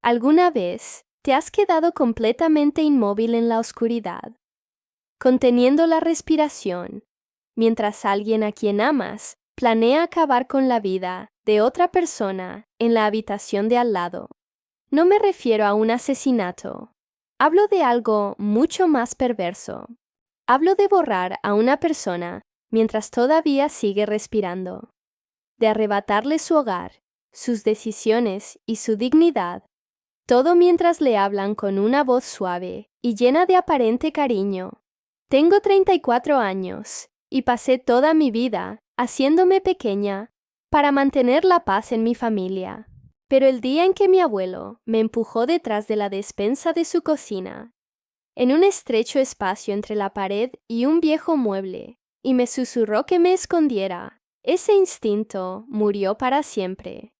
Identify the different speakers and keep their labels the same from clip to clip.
Speaker 1: ¿Alguna vez te has quedado completamente inmóvil en la oscuridad, conteniendo la respiración, mientras alguien a quien amas planea acabar con la vida de otra persona en la habitación de al lado? No me refiero a un asesinato. Hablo de algo mucho más perverso. Hablo de borrar a una persona mientras todavía sigue respirando, de arrebatarle su hogar, sus decisiones y su dignidad, todo mientras le hablan con una voz suave y llena de aparente cariño. Tengo 34 años y pasé toda mi vida haciéndome pequeña para mantener la paz en mi familia. Pero el día en que mi abuelo me empujó detrás de la despensa de su cocina, en un estrecho espacio entre la pared y un viejo mueble, y me susurró que me escondiera, ese instinto murió para siempre.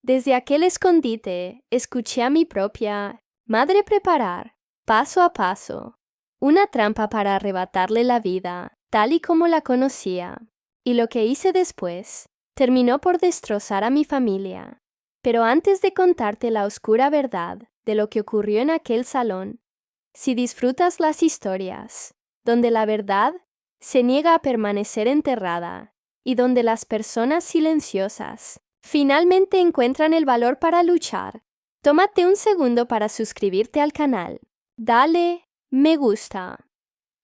Speaker 1: Desde aquel escondite escuché a mi propia madre preparar, paso a paso, una trampa para arrebatarle la vida, tal y como la conocía. Y lo que hice después terminó por destrozar a mi familia. Pero antes de contarte la oscura verdad de lo que ocurrió en aquel salón, si disfrutas las historias, donde la verdad se niega a permanecer enterrada y donde las personas silenciosas finalmente encuentran el valor para luchar, tómate un segundo para suscribirte al canal. Dale me gusta.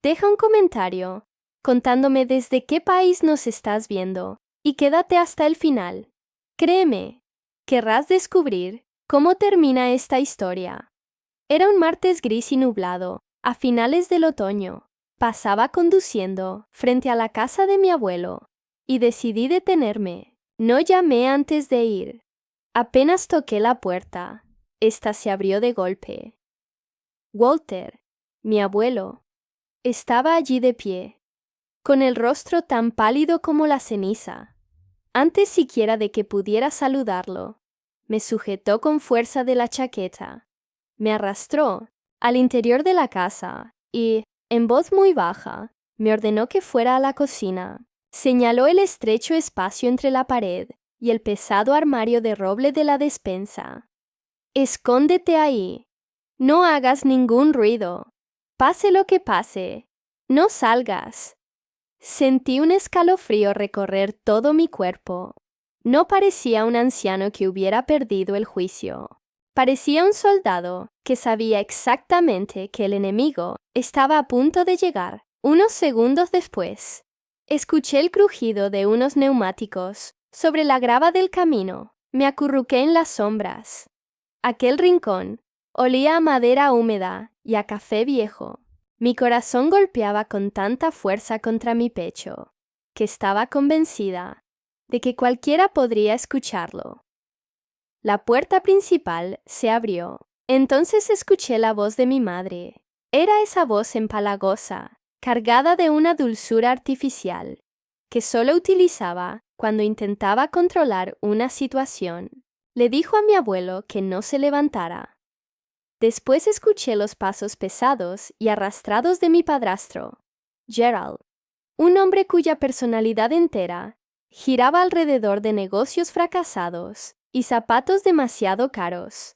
Speaker 1: Deja un comentario contándome desde qué país nos estás viendo y quédate hasta el final. Créeme, querrás descubrir cómo termina esta historia. Era un martes gris y nublado, a finales del otoño. Pasaba conduciendo frente a la casa de mi abuelo y decidí detenerme. No llamé antes de ir. Apenas toqué la puerta, esta se abrió de golpe. Walter, mi abuelo, estaba allí de pie, con el rostro tan pálido como la ceniza. Antes siquiera de que pudiera saludarlo, me sujetó con fuerza de la chaqueta, me arrastró al interior de la casa y, en voz muy baja, me ordenó que fuera a la cocina. Señaló el estrecho espacio entre la pared y el pesado armario de roble de la despensa. «Escóndete ahí. No hagas ningún ruido. Pase lo que pase. No salgas». Sentí un escalofrío recorrer todo mi cuerpo. No parecía un anciano que hubiera perdido el juicio. Parecía un soldado que sabía exactamente que el enemigo estaba a punto de llegar. Unos segundos después, escuché el crujido de unos neumáticos sobre la grava del camino. Me acurruqué en las sombras. Aquel rincón olía a madera húmeda y a café viejo. Mi corazón golpeaba con tanta fuerza contra mi pecho que estaba convencida de que cualquiera podría escucharlo. La puerta principal se abrió. Entonces escuché la voz de mi madre. Era esa voz empalagosa, cargada de una dulzura artificial, que solo utilizaba cuando intentaba controlar una situación. Le dijo a mi abuelo que no se levantara. Después escuché los pasos pesados y arrastrados de mi padrastro, Gerald, un hombre cuya personalidad entera giraba alrededor de negocios fracasados y zapatos demasiado caros.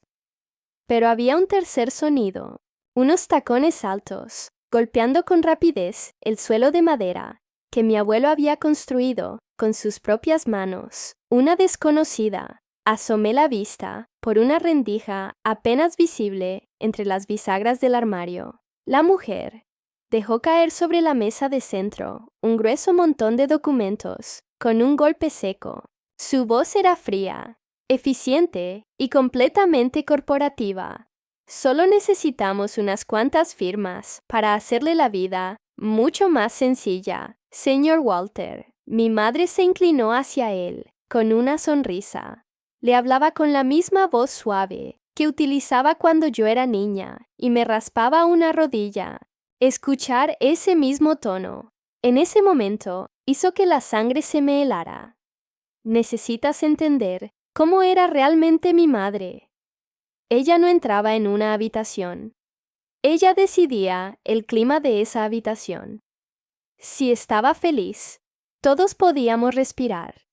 Speaker 1: Pero había un tercer sonido, unos tacones altos, golpeando con rapidez el suelo de madera que mi abuelo había construido con sus propias manos. Una desconocida. Asomé la vista por una rendija apenas visible entre las bisagras del armario. La mujer dejó caer sobre la mesa de centro un grueso montón de documentos con un golpe seco. Su voz era fría, eficiente y completamente corporativa. Solo necesitamos unas cuantas firmas para hacerle la vida mucho más sencilla, señor Walter. Mi madre se inclinó hacia él con una sonrisa. Le hablaba con la misma voz suave que utilizaba cuando yo era niña y me raspaba una rodilla. Escuchar ese mismo tono, en ese momento, hizo que la sangre se me helara. Necesitas entender cómo era realmente mi madre. Ella no entraba en una habitación. Ella decidía el clima de esa habitación. Si estaba feliz, todos podíamos respirar.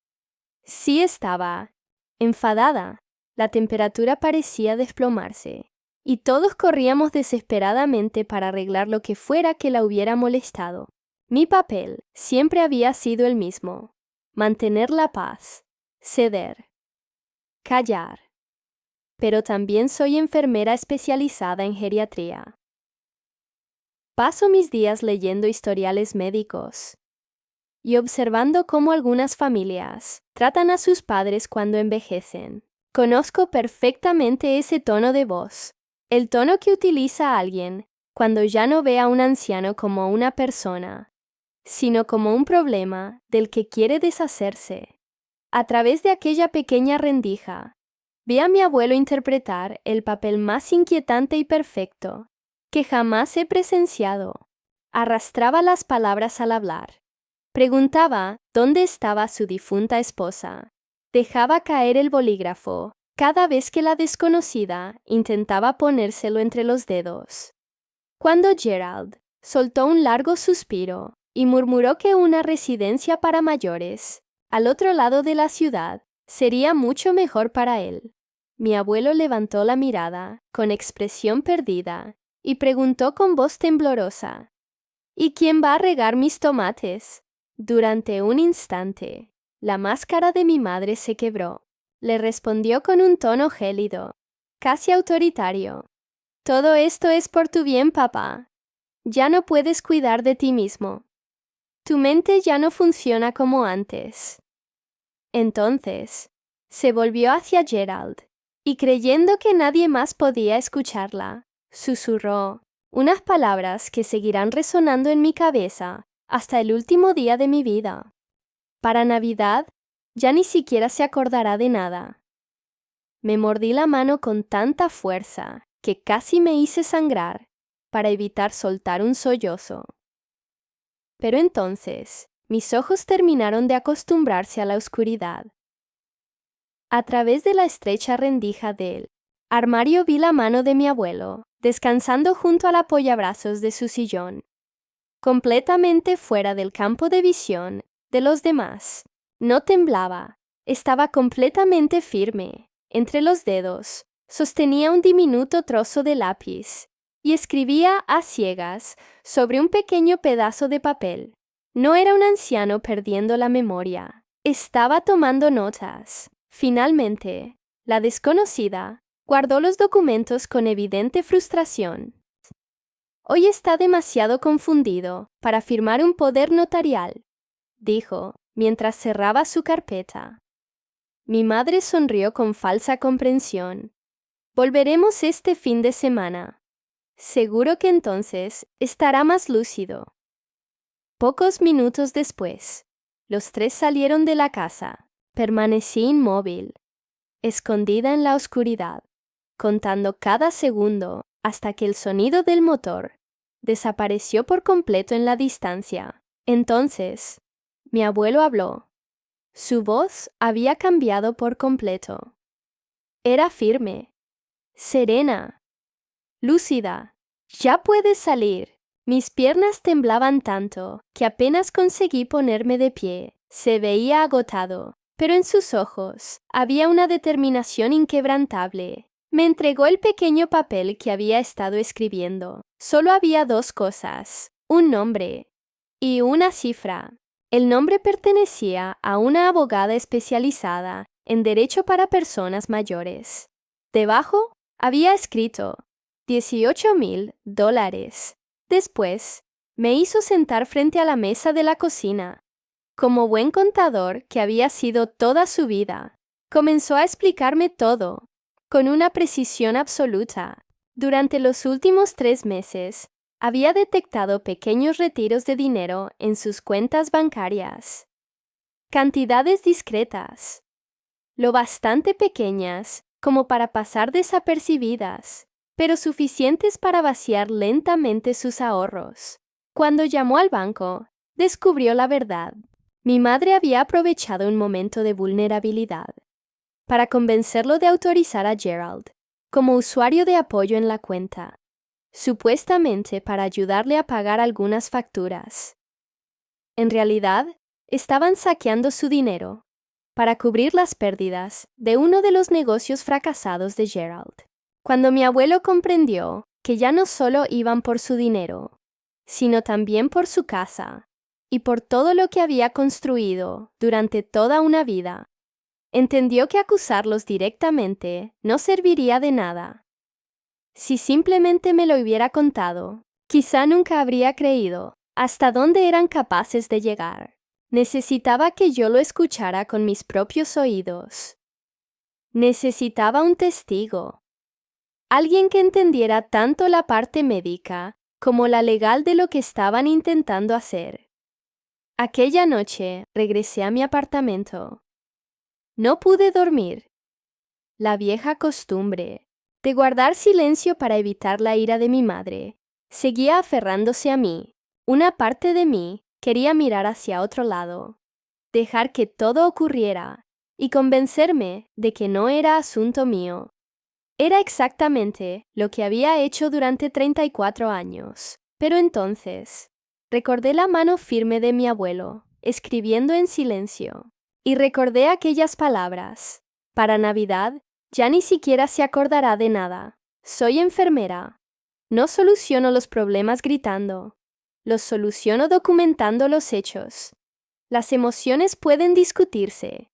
Speaker 1: Si estaba enfadada, La temperatura parecía desplomarse, y todos corríamos desesperadamente para arreglar lo que fuera que la hubiera molestado. Mi papel siempre había sido el mismo: mantener la paz, ceder, callar. Pero también soy enfermera especializada en geriatría. Paso mis días leyendo historiales médicos y observando cómo algunas familias tratan a sus padres cuando envejecen. Conozco perfectamente ese tono de voz, el tono que utiliza alguien cuando ya no ve a un anciano como una persona, sino como un problema del que quiere deshacerse. A través de aquella pequeña rendija, vi a mi abuelo interpretar el papel más inquietante y perfecto que jamás he presenciado. Arrastraba las palabras al hablar. Preguntaba dónde estaba su difunta esposa. Dejaba caer el bolígrafo cada vez que la desconocida intentaba ponérselo entre los dedos. Cuando Gerald soltó un largo suspiro y murmuró que una residencia para mayores al otro lado de la ciudad sería mucho mejor para él, mi abuelo levantó la mirada con expresión perdida y preguntó con voz temblorosa: ¿Y quién va a regar mis tomates? Durante un instante, la máscara de mi madre se quebró. Le respondió con un tono gélido, casi autoritario: Todo esto es por tu bien, papá. Ya no puedes cuidar de ti mismo. Tu mente ya no funciona como antes. Entonces, se volvió hacia Gerald, y creyendo que nadie más podía escucharla, susurró unas palabras que seguirán resonando en mi cabeza hasta el último día de mi vida. Para Navidad, ya ni siquiera se acordará de nada. Me mordí la mano con tanta fuerza que casi me hice sangrar para evitar soltar un sollozo. Pero entonces, mis ojos terminaron de acostumbrarse a la oscuridad. A través de la estrecha rendija del armario vi la mano de mi abuelo, descansando junto al apoyabrazos de su sillón, completamente fuera del campo de visión de los demás. No temblaba, estaba completamente firme. Entre los dedos sostenía un diminuto trozo de lápiz y escribía a ciegas sobre un pequeño pedazo de papel. No era un anciano perdiendo la memoria, estaba tomando notas. Finalmente, la desconocida guardó los documentos con evidente frustración. Hoy está demasiado confundido para firmar un poder notarial, dijo, mientras cerraba su carpeta. Mi madre sonrió con falsa comprensión. Volveremos este fin de semana. Seguro que entonces estará más lúcido. Pocos minutos después, los tres salieron de la casa. Permanecí inmóvil, escondida en la oscuridad, contando cada segundo hasta que el sonido del motor desapareció por completo en la distancia. Entonces, mi abuelo habló. Su voz había cambiado por completo. Era firme, serena, lúcida. Ya puedes salir. Mis piernas temblaban tanto que apenas conseguí ponerme de pie. Se veía agotado, pero en sus ojos había una determinación inquebrantable. Me entregó el pequeño papel que había estado escribiendo. Solo había dos cosas: un nombre y una cifra. El nombre pertenecía a una abogada especializada en derecho para personas mayores. Debajo había escrito $18,000. Después, me hizo sentar frente a la mesa de la cocina. Como buen contador que había sido toda su vida, comenzó a explicarme todo, con una precisión absoluta. Durante los últimos 3 meses, había detectado pequeños retiros de dinero en sus cuentas bancarias. Cantidades discretas, lo bastante pequeñas como para pasar desapercibidas, pero suficientes para vaciar lentamente sus ahorros. Cuando llamó al banco, descubrió la verdad. Mi madre había aprovechado un momento de vulnerabilidad para convencerlo de autorizar a Gerald como usuario de apoyo en la cuenta, supuestamente para ayudarle a pagar algunas facturas. En realidad, estaban saqueando su dinero. para cubrir las pérdidas de uno de los negocios fracasados de Gerald. Cuando mi abuelo comprendió que ya no solo iban por su dinero, sino también por su casa y por todo lo que había construido durante toda una vida, entendió que acusarlos directamente no serviría de nada. Si simplemente me lo hubiera contado, quizá nunca habría creído hasta dónde eran capaces de llegar. Necesitaba que yo lo escuchara con mis propios oídos. Necesitaba un testigo. Alguien que entendiera tanto la parte médica como la legal de lo que estaban intentando hacer. Aquella noche regresé a mi apartamento. No pude dormir. La vieja costumbre de guardar silencio para evitar la ira de mi madre seguía aferrándose a mí. Una parte de mí quería mirar hacia otro lado, dejar que todo ocurriera y convencerme de que no era asunto mío. Era exactamente lo que había hecho durante 34 años. Pero entonces, recordé la mano firme de mi abuelo, escribiendo en silencio, y recordé aquellas palabras. Para Navidad, ya ni siquiera se acordará de nada. Soy enfermera. No soluciono los problemas gritando. Los soluciono documentando los hechos. Las emociones pueden discutirse.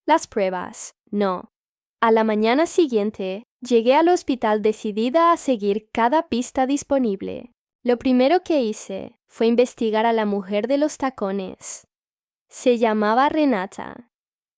Speaker 1: Las pruebas, no. A la mañana siguiente, llegué al hospital decidida a seguir cada pista disponible. Lo primero que hice fue investigar a la mujer de los tacones. Se llamaba Renata.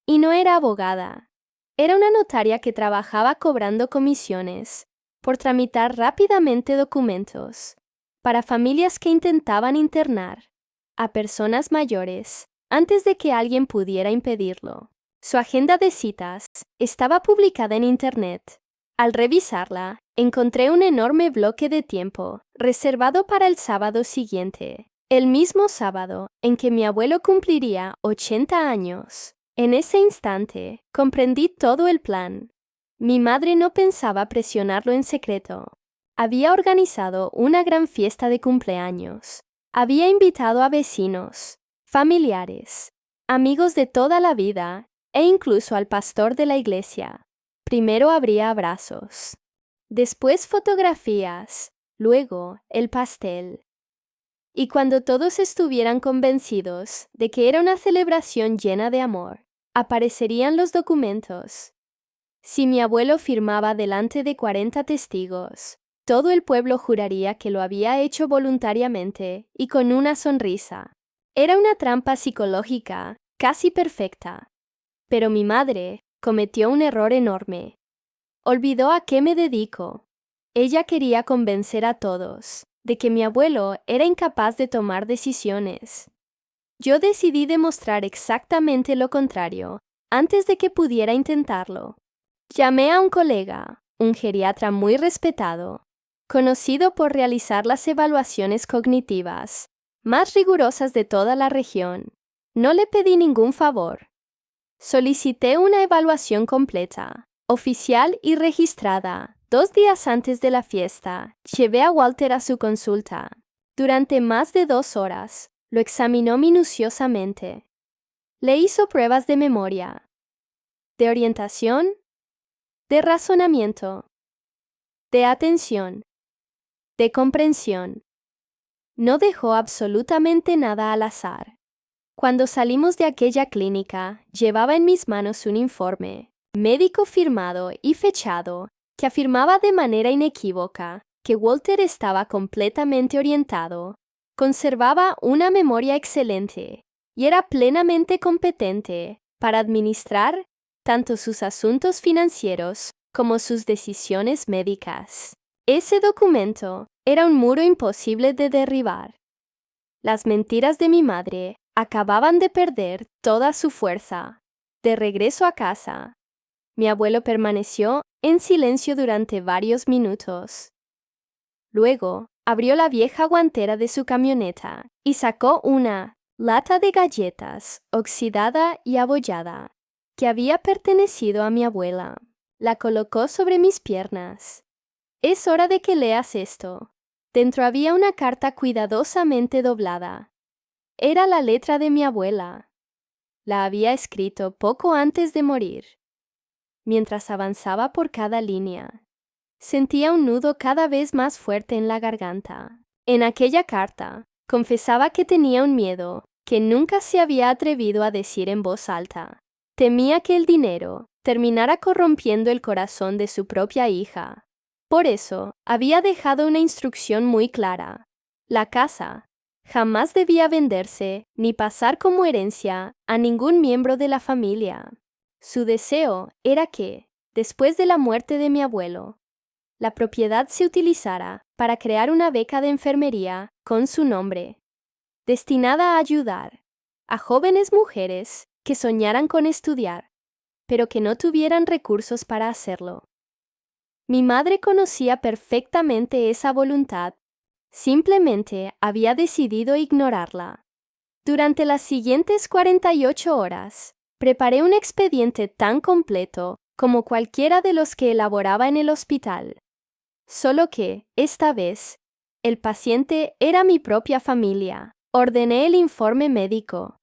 Speaker 1: Y no era abogada. Era una notaria que trabajaba cobrando comisiones por tramitar rápidamente documentos para familias que intentaban internar a personas mayores antes de que alguien pudiera impedirlo. Su agenda de citas estaba publicada en Internet. Al revisarla, encontré un enorme bloque de tiempo reservado para el sábado siguiente, el mismo sábado en que mi abuelo cumpliría 80 años. En ese instante, comprendí todo el plan. Mi madre no pensaba presionarlo en secreto. Había organizado una gran fiesta de cumpleaños. Había invitado a vecinos, familiares, amigos de toda la vida e incluso al pastor de la iglesia. Primero habría abrazos, después fotografías, luego el pastel. Y cuando todos estuvieran convencidos de que era una celebración llena de amor, aparecerían los documentos. Si mi abuelo firmaba delante de 40 testigos, todo el pueblo juraría que lo había hecho voluntariamente y con una sonrisa. Era una trampa psicológica casi perfecta. Pero mi madre cometió un error enorme. Olvidó a qué me dedico. Ella quería convencer a todos de que mi abuelo era incapaz de tomar decisiones. Yo decidí demostrar exactamente lo contrario antes de que pudiera intentarlo. Llamé a un colega, un geriatra muy respetado, conocido por realizar las evaluaciones cognitivas más rigurosas de toda la región. No le pedí ningún favor. Solicité una evaluación completa, oficial y registrada. 2 días antes de la fiesta, llevé a Walter a su consulta. Durante más de 2 horas, lo examinó minuciosamente. Le hizo pruebas de memoria, de orientación, de razonamiento, de atención, de comprensión. No dejó absolutamente nada al azar. Cuando salimos de aquella clínica, llevaba en mis manos un informe médico firmado y fechado que afirmaba de manera inequívoca que Walter estaba completamente orientado, conservaba una memoria excelente y era plenamente competente para administrar tanto sus asuntos financieros como sus decisiones médicas. Ese documento era un muro imposible de derribar. Las mentiras de mi madre acababan de perder toda su fuerza. De regreso a casa, mi abuelo permaneció en silencio durante varios minutos. Luego, abrió la vieja guantera de su camioneta y sacó una lata de galletas oxidada y abollada que había pertenecido a mi abuela. La colocó sobre mis piernas. Es hora de que leas esto. Dentro había una carta cuidadosamente doblada. Era la letra de mi abuela. la había escrito poco antes de morir. Mientras avanzaba por cada línea, sentía un nudo cada vez más fuerte en la garganta. En aquella carta, confesaba que tenía un miedo que nunca se había atrevido a decir en voz alta. Temía que el dinero terminara corrompiendo el corazón de su propia hija. Por eso, había dejado una instrucción muy clara. La casa jamás debía venderse ni pasar como herencia a ningún miembro de la familia. Su deseo era que, después de la muerte de mi abuelo, la propiedad se utilizara para crear una beca de enfermería con su nombre, destinada a ayudar a jóvenes mujeres que soñaran con estudiar, pero que no tuvieran recursos para hacerlo. Mi madre conocía perfectamente esa voluntad, simplemente había decidido ignorarla. Durante las siguientes 48 horas, preparé un expediente tan completo como cualquiera de los que elaboraba en el hospital. Solo que, esta vez, el paciente era mi propia familia. Ordené el informe médico.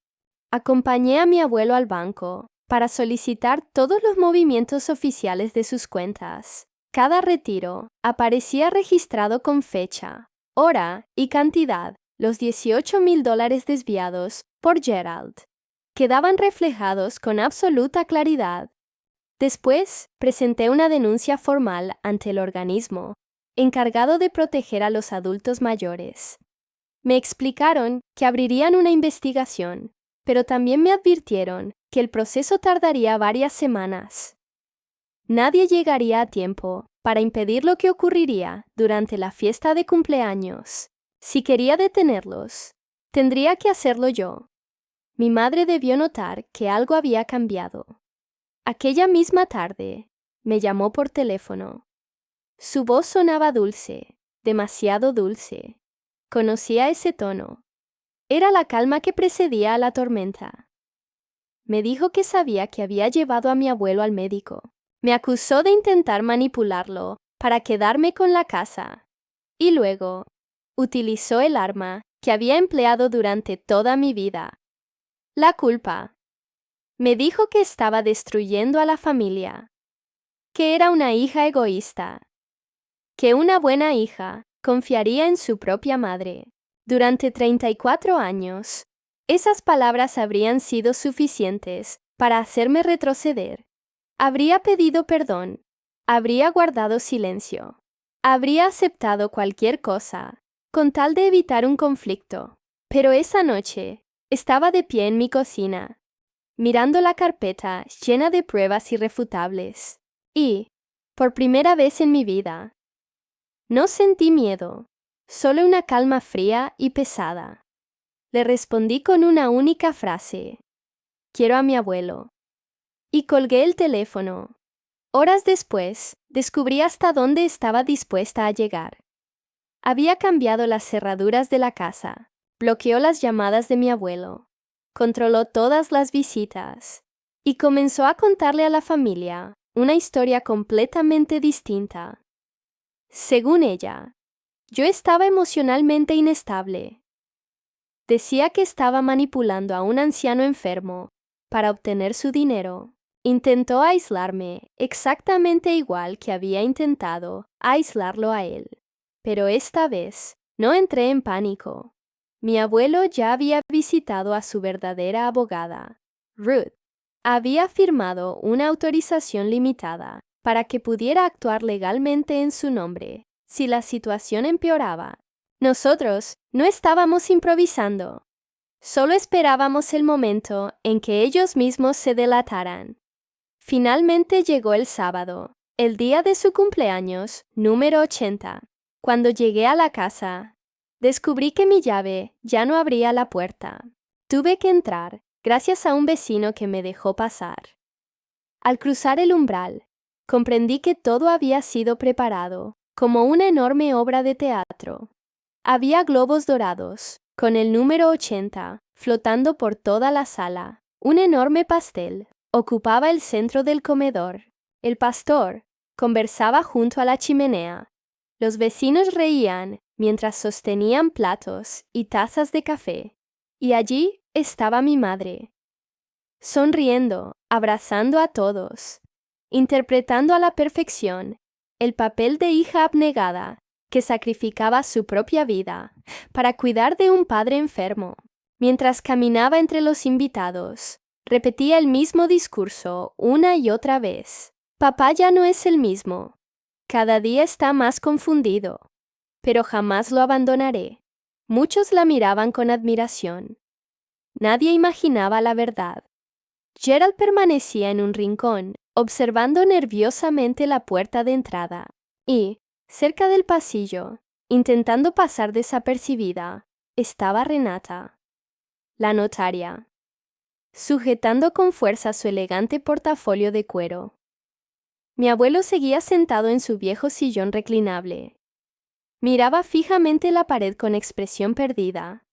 Speaker 1: Acompañé a mi abuelo al banco para solicitar todos los movimientos oficiales de sus cuentas. Cada retiro aparecía registrado con fecha, hora y cantidad. Los $18,000 desviados por Gerald quedaban reflejados con absoluta claridad. Después, presenté una denuncia formal ante el organismo, encargado de proteger a los adultos mayores. Me explicaron que abrirían una investigación, pero también me advirtieron que el proceso tardaría varias semanas. Nadie llegaría a tiempo para impedir lo que ocurriría durante la fiesta de cumpleaños. Si quería detenerlos, tendría que hacerlo yo. Mi madre debió notar que algo había cambiado. Aquella misma tarde, me llamó por teléfono. Su voz sonaba dulce, demasiado dulce. Conocía ese tono. Era la calma que precedía a la tormenta. Me dijo que sabía que había llevado a mi abuelo al médico. Me acusó de intentar manipularlo para quedarme con la casa. Y luego, utilizó el arma que había empleado durante toda mi vida. La culpa. Me dijo que estaba destruyendo a la familia, que era una hija egoísta, que una buena hija confiaría en su propia madre. Durante 34 años, esas palabras habrían sido suficientes para hacerme retroceder. Habría pedido perdón, habría guardado silencio, habría aceptado cualquier cosa, con tal de evitar un conflicto. Pero esa noche, estaba de pie en mi cocina, mirando la carpeta llena de pruebas irrefutables, y, por primera vez en mi vida, no sentí miedo, solo una calma fría y pesada. Le respondí con una única frase: quiero a mi abuelo. Y colgué el teléfono. Horas después, descubrí hasta dónde estaba dispuesta a llegar. Había cambiado las cerraduras de la casa, bloqueó las llamadas de mi abuelo, controló todas las visitas y comenzó a contarle a la familia una historia completamente distinta. Según ella, yo estaba emocionalmente inestable. Decía que estaba manipulando a un anciano enfermo para obtener su dinero. Intentó aislarme exactamente igual que había intentado aislarlo a él. Pero esta vez no entré en pánico. Mi abuelo ya había visitado a su verdadera abogada, Ruth. Había firmado una autorización limitada para que pudiera actuar legalmente en su nombre si la situación empeoraba. Nosotros no estábamos improvisando. Solo esperábamos el momento en que ellos mismos se delataran. Finalmente llegó el sábado, el día de su cumpleaños, número 80. Cuando llegué a la casa, descubrí que mi llave ya no abría la puerta. Tuve que entrar, gracias a un vecino que me dejó pasar. Al cruzar el umbral, comprendí que todo había sido preparado como una enorme obra de teatro. Había globos dorados, con el número 80, flotando por toda la sala. Un enorme pastel ocupaba el centro del comedor. El pastor conversaba junto a la chimenea. Los vecinos reían mientras sostenían platos y tazas de café. Y allí estaba mi madre. sonriendo, abrazando a todos, interpretando a la perfección el papel de hija abnegada que sacrificaba su propia vida para cuidar de un padre enfermo. Mientras caminaba entre los invitados, repetía el mismo discurso una y otra vez. Papá ya no es el mismo. Cada día está más confundido, pero jamás lo abandonaré. Muchos la miraban con admiración. Nadie imaginaba la verdad. Gerald permanecía en un rincón, observando nerviosamente la puerta de entrada, y, cerca del pasillo, intentando pasar desapercibida, estaba Renata, la notaria, sujetando con fuerza su elegante portafolio de cuero. Mi abuelo seguía sentado en su viejo sillón reclinable. Miraba fijamente la pared con expresión perdida.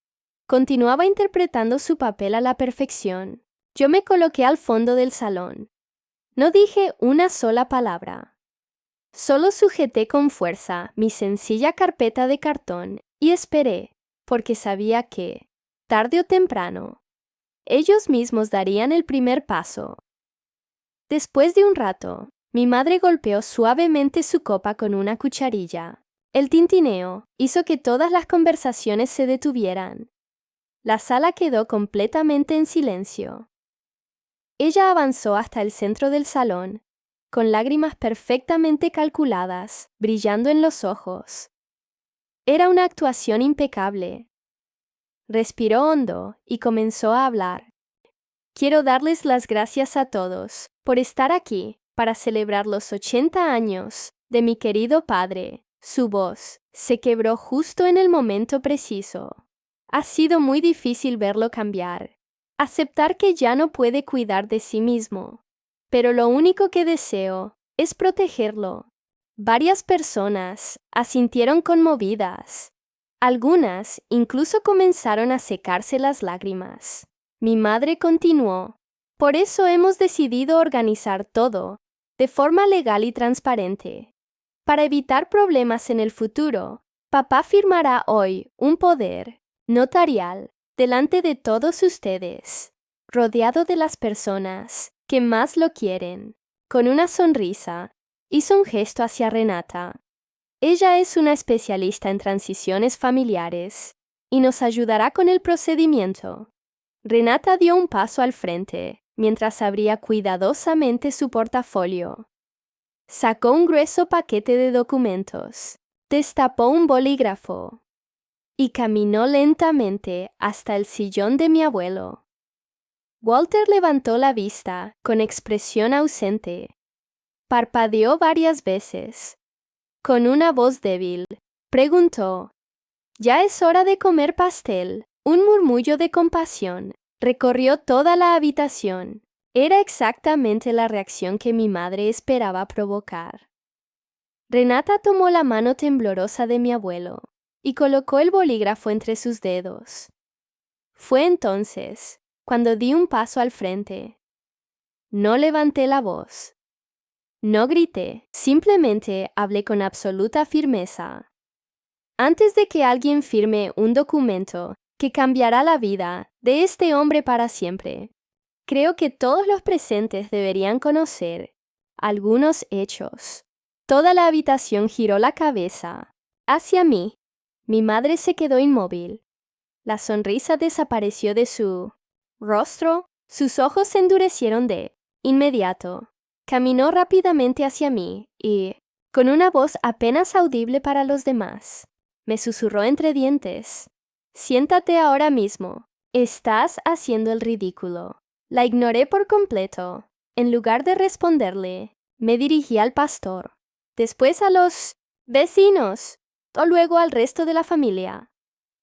Speaker 1: Continuaba interpretando su papel a la perfección. Yo me coloqué al fondo del salón. No dije una sola palabra. Solo sujeté con fuerza mi sencilla carpeta de cartón y esperé, porque sabía que, tarde o temprano, ellos mismos darían el primer paso. Después de un rato, mi madre golpeó suavemente su copa con una cucharilla. El tintineo hizo que todas las conversaciones se detuvieran. La sala quedó completamente en silencio. Ella avanzó hasta el centro del salón, con lágrimas perfectamente calculadas, brillando en los ojos. Era una actuación impecable. Respiró hondo y comenzó a hablar. Quiero darles las gracias a todos por estar aquí para celebrar los 80 años de mi querido padre. Su voz se quebró justo en el momento preciso. Ha sido muy difícil verlo cambiar, aceptar que ya no puede cuidar de sí mismo, pero lo único que deseo es protegerlo. Varias personas asintieron conmovidas. Algunas incluso comenzaron a secarse las lágrimas. Mi madre continuó. Por eso hemos decidido organizar todo de forma legal y transparente. Para evitar problemas en el futuro, papá firmará hoy un poder notarial delante de todos ustedes, rodeado de las personas que más lo quieren. Con una sonrisa, hizo un gesto hacia Renata. Ella es una especialista en transiciones familiares y nos ayudará con el procedimiento. Renata dio un paso al frente mientras abría cuidadosamente su portafolio. Sacó un grueso paquete de documentos, destapó un bolígrafo y caminó lentamente hasta el sillón de mi abuelo. Walter levantó la vista con expresión ausente. Parpadeó varias veces. Con una voz débil, preguntó: «¿Ya es hora de comer pastel?» Un murmullo de compasión recorrió toda la habitación. Era exactamente la reacción que mi madre esperaba provocar. Renata tomó la mano temblorosa de mi abuelo y colocó el bolígrafo entre sus dedos. Fue entonces cuando di un paso al frente. No levanté la voz. No grité, simplemente hablé con absoluta firmeza. Antes de que alguien firme un documento que cambiará la vida de este hombre para siempre, creo que todos los presentes deberían conocer algunos hechos. Toda la habitación giró la cabeza hacia mí. Mi madre se quedó inmóvil. La sonrisa desapareció de su rostro. Sus ojos se endurecieron de inmediato. Caminó rápidamente hacia mí y, con una voz apenas audible para los demás, me susurró entre dientes: «Siéntate ahora mismo. Estás haciendo el ridículo». La ignoré por completo. En lugar de responderle, me dirigí al pastor, después a los vecinos, o luego al resto de la familia.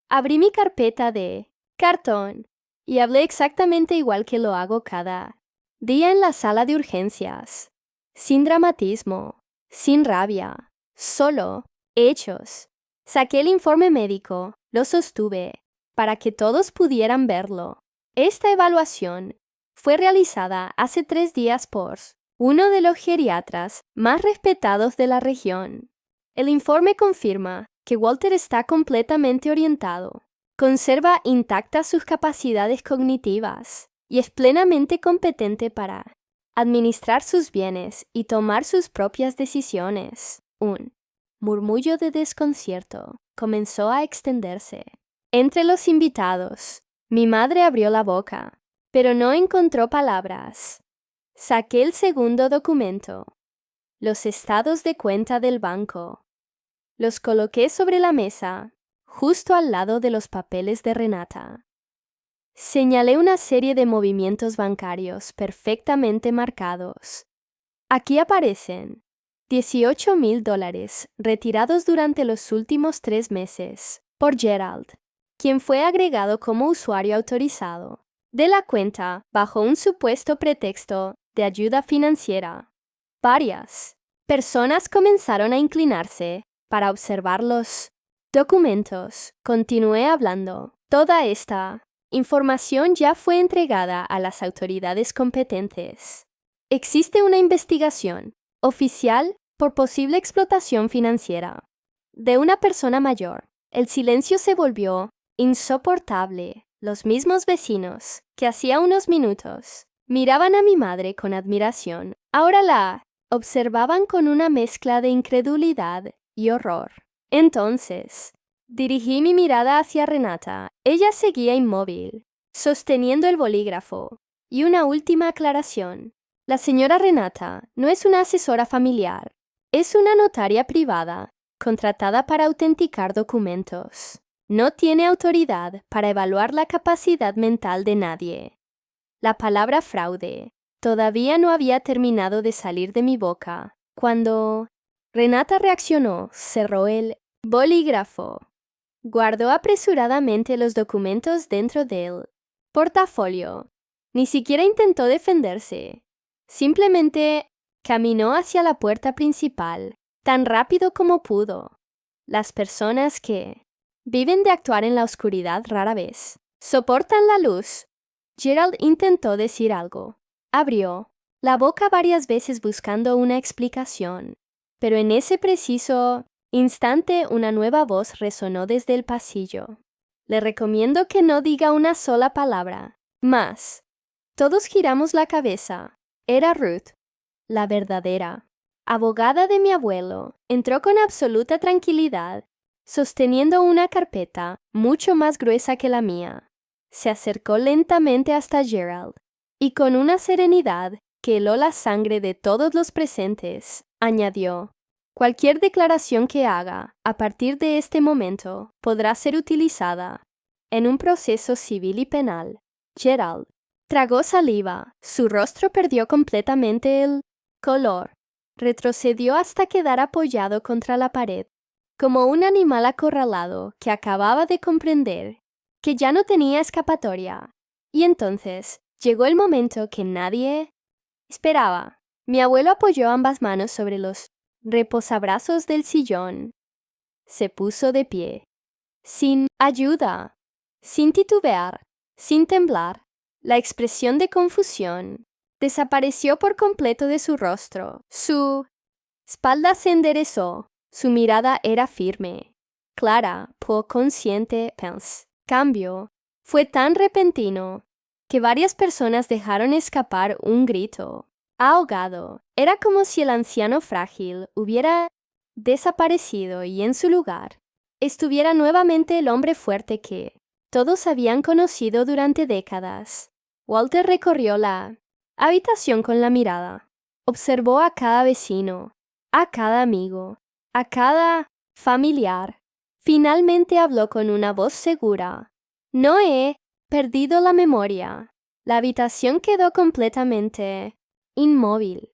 Speaker 1: Abrí mi carpeta de cartón y hablé exactamente igual que lo hago cada día en la sala de urgencias, sin dramatismo, sin rabia, solo hechos. Saqué el informe médico, lo sostuve, para que todos pudieran verlo. Esta evaluación fue realizada hace 3 días por uno de los geriatras más respetados de la región. El informe confirma que Walter está completamente orientado. Conserva intactas sus capacidades cognitivas. y es plenamente competente para administrar sus bienes y tomar sus propias decisiones. Un murmullo de desconcierto comenzó a extenderse. Entre los invitados, mi madre abrió la boca, pero no encontró palabras. Saqué el segundo documento, los estados de cuenta del banco. Los coloqué sobre la mesa, justo al lado de los papeles de Renata. Señalé una serie de movimientos bancarios perfectamente marcados. Aquí aparecen $18,000 retirados durante los últimos 3 meses por Gerald, quien fue agregado como usuario autorizado de la cuenta bajo un supuesto pretexto de ayuda financiera. Varias personas comenzaron a inclinarse para observar los documentos. Continué hablando. Toda esta información ya fue entregada a las autoridades competentes. Existe una investigación oficial por posible explotación financiera de una persona mayor. El silencio se volvió insoportable. Los mismos vecinos que hacía unos minutos miraban a mi madre con admiración, ahora la observaban con una mezcla de incredulidad y horror. Entonces, dirigí mi mirada hacia Renata. Ella seguía inmóvil, sosteniendo el bolígrafo. Y una última aclaración. La señora Renata no es una asesora familiar. Es una notaria privada, contratada para autenticar documentos. No tiene autoridad para evaluar la capacidad mental de nadie. La palabra fraude todavía no había terminado de salir de mi boca cuando Renata reaccionó, cerró el bolígrafo, guardó apresuradamente los documentos dentro del portafolio. Ni siquiera intentó defenderse. Simplemente caminó hacia la puerta principal, tan rápido como pudo. Las personas que viven de actuar en la oscuridad rara vez soportan la luz. Gerald intentó decir algo. Abrió la boca varias veces buscando una explicación, pero en ese preciso instante una nueva voz resonó desde el pasillo. Le recomiendo que no diga una sola palabra más. Todos giramos la cabeza. Era Ruth, la verdadera abogada de mi abuelo. Entró con absoluta tranquilidad, sosteniendo una carpeta mucho más gruesa que la mía. Se acercó lentamente hasta Gerald y con una serenidad que heló la sangre de todos los presentes, añadió: cualquier declaración que haga a partir de este momento podrá ser utilizada en un proceso civil y penal. Gerald tragó saliva, su rostro perdió completamente el color, retrocedió hasta quedar apoyado contra la pared, como un animal acorralado que acababa de comprender que ya no tenía escapatoria. Y entonces llegó el momento que nadie esperaba. Mi abuelo apoyó ambas manos sobre los reposabrazos del sillón. Se puso de pie, sin ayuda, sin titubear, sin temblar. La expresión de confusión desapareció por completo de su rostro. Su espalda se enderezó. Su mirada era firme, clara, por consciente. Cambio fue tan repentino que varias personas dejaron escapar un grito ahogado. Era como si el anciano frágil hubiera desaparecido y en su lugar estuviera nuevamente el hombre fuerte que todos habían conocido durante décadas. Walter recorrió la habitación con la mirada. Observó a cada vecino, a cada amigo, a cada familiar. Finalmente habló con una voz segura. No he perdido la memoria. La habitación quedó completamente inmóvil.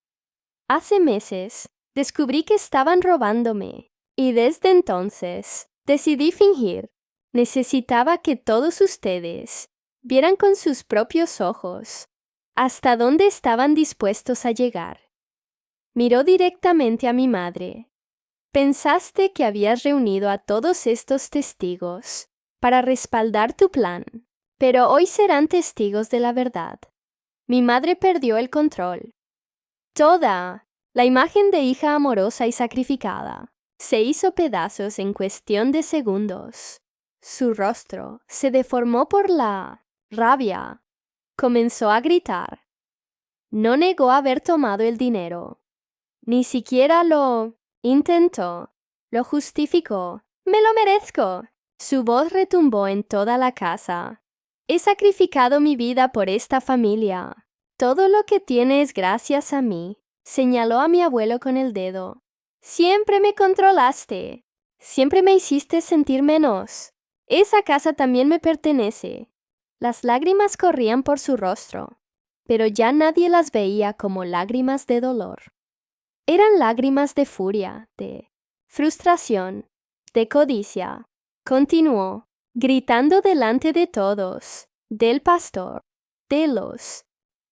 Speaker 1: Hace meses descubrí que estaban robándome y desde entonces decidí fingir. Necesitaba que todos ustedes vieran con sus propios ojos hasta dónde estaban dispuestos a llegar. Miró directamente a mi madre. Pensaste que habías reunido a todos estos testigos para respaldar tu plan, pero hoy serán testigos de la verdad. Mi madre perdió el control. Toda la imagen de hija amorosa y sacrificada se hizo pedazos en cuestión de segundos. Su rostro se deformó por la rabia Comenzó a gritar. No negó haber tomado el dinero. Ni siquiera lo intentó. Lo justificó. Me lo merezco. Su voz retumbó en toda la casa. He sacrificado mi vida por esta familia. Todo lo que tiene es gracias a mí. Señaló a mi abuelo con el dedo. Siempre me controlaste. Siempre me hiciste sentir menos. Esa casa también me pertenece. Las lágrimas corrían por su rostro, pero ya nadie las veía como lágrimas de dolor. Eran lágrimas de furia, de frustración, de codicia. Continuó, gritando delante de todos, del pastor, de los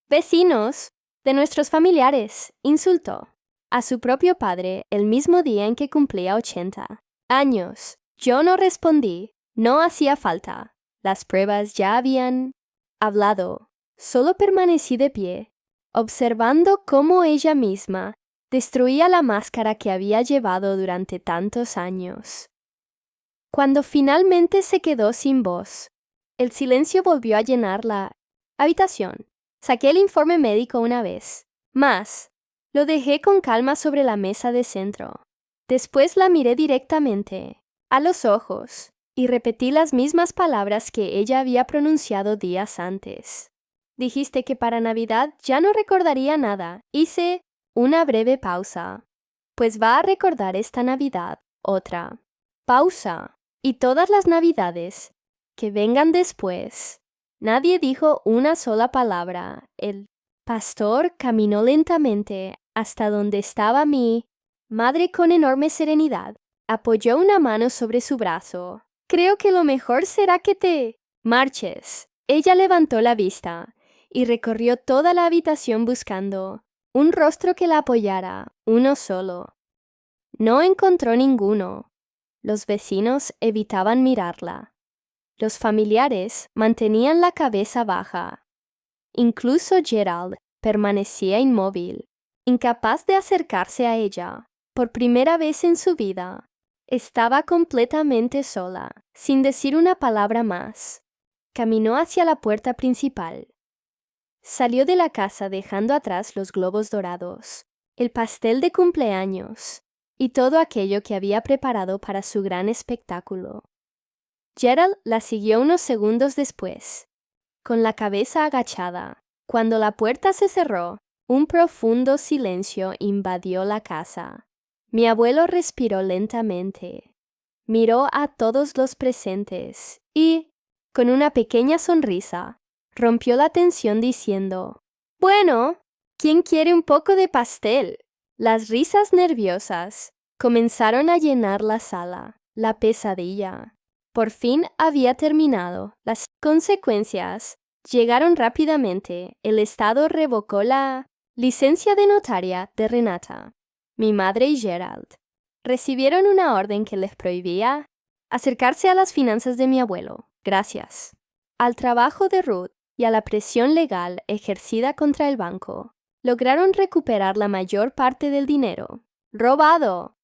Speaker 1: vecinos, de nuestros familiares. Insultó a su propio padre el mismo día en que cumplía 80 años. Yo no respondí, no hacía falta. Las pruebas ya habían hablado. Solo permanecí de pie, observando cómo ella misma destruía la máscara que había llevado durante tantos años. Cuando finalmente se quedó sin voz, el silencio volvió a llenar la habitación. Saqué el informe médico una vez más. Lo dejé con calma sobre la mesa de centro. Después la miré directamente, a los ojos, y repetí las mismas palabras que ella había pronunciado días antes. Dijiste que para Navidad ya no recordaría nada. Hice una breve pausa. Pues va a recordar esta Navidad otra pausa. Y todas las Navidades que vengan después. Nadie dijo una sola palabra. El pastor caminó lentamente hasta donde estaba mi madre con enorme serenidad. Apoyó una mano sobre su brazo. Creo que lo mejor será que te marches. Ella levantó la vista y recorrió toda la habitación buscando un rostro que la apoyara, uno solo. No encontró ninguno. Los vecinos evitaban mirarla. Los familiares mantenían la cabeza baja. Incluso Gerald permanecía inmóvil, incapaz de acercarse a ella. Por primera vez en su vida, estaba completamente sola, sin decir una palabra más. Caminó hacia la puerta principal. Salió de la casa dejando atrás los globos dorados, el pastel de cumpleaños y todo aquello que había preparado para su gran espectáculo. Gerald la siguió unos segundos después, con la cabeza agachada. Cuando la puerta se cerró, un profundo silencio invadió la casa. Mi abuelo respiró lentamente, miró a todos los presentes y, con una pequeña sonrisa, rompió la tensión diciendo: «Bueno, ¿quién quiere un poco de pastel?». Las risas nerviosas comenzaron a llenar la sala. La pesadilla por fin había terminado. Las consecuencias llegaron rápidamente. El Estado revocó la licencia de notaria de Renata. Mi madre y Gerald recibieron una orden que les prohibía acercarse a las finanzas de mi abuelo. Gracias al trabajo de Ruth y a la presión legal ejercida contra el banco, lograron recuperar la mayor parte del dinero robado.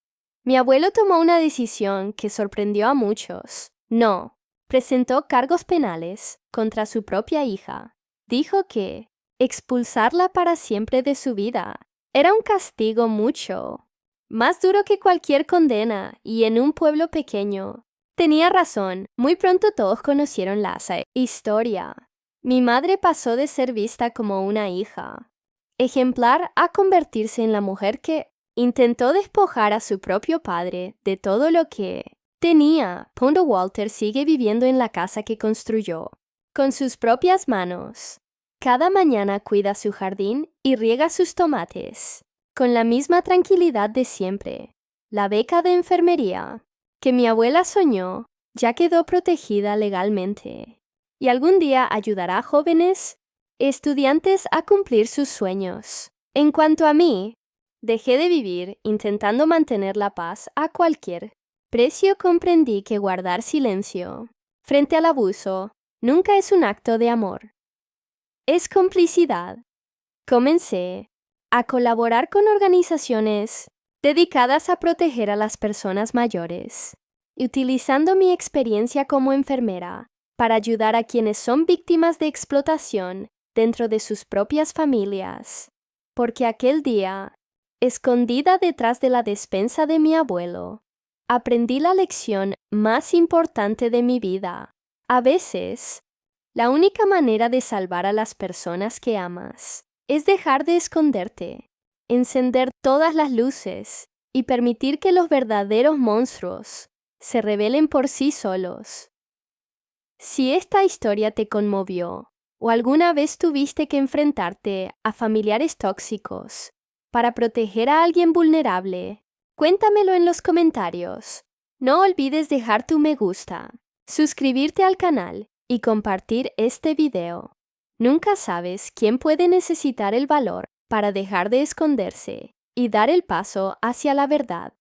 Speaker 1: Mi abuelo tomó una decisión que sorprendió a muchos. No presentó cargos penales contra su propia hija. Dijo que expulsarla para siempre de su vida era un castigo mucho más duro que cualquier condena, y en un pueblo pequeño. Tenía razón. Muy pronto todos conocieron la historia. Mi madre pasó de ser vista como una hija ejemplar a convertirse en la mujer que intentó despojar a su propio padre de todo lo que tenía. Pondo Walter sigue viviendo en la casa que construyó con sus propias manos. Cada mañana cuida su jardín y riega sus tomates con la misma tranquilidad de siempre. La beca de enfermería que mi abuela soñó ya quedó protegida legalmente, y algún día ayudará a jóvenes estudiantes a cumplir sus sueños. En cuanto a mí, dejé de vivir intentando mantener la paz a cualquier precio. Comprendí que guardar silencio frente al abuso nunca es un acto de amor. Es complicidad. Comencé a colaborar con organizaciones dedicadas a proteger a las personas mayores, utilizando mi experiencia como enfermera para ayudar a quienes son víctimas de explotación dentro de sus propias familias, porque aquel día, escondida detrás de la despensa de mi abuelo, aprendí la lección más importante de mi vida. A veces, la única manera de salvar a las personas que amas es dejar de esconderte, encender todas las luces y permitir que los verdaderos monstruos se revelen por sí solos. Si esta historia te conmovió o alguna vez tuviste que enfrentarte a familiares tóxicos para proteger a alguien vulnerable, cuéntamelo en los comentarios. No olvides dejar tu me gusta, suscribirte al canal y compartir este video. Nunca sabes quién puede necesitar el valor para dejar de esconderse y dar el paso hacia la verdad.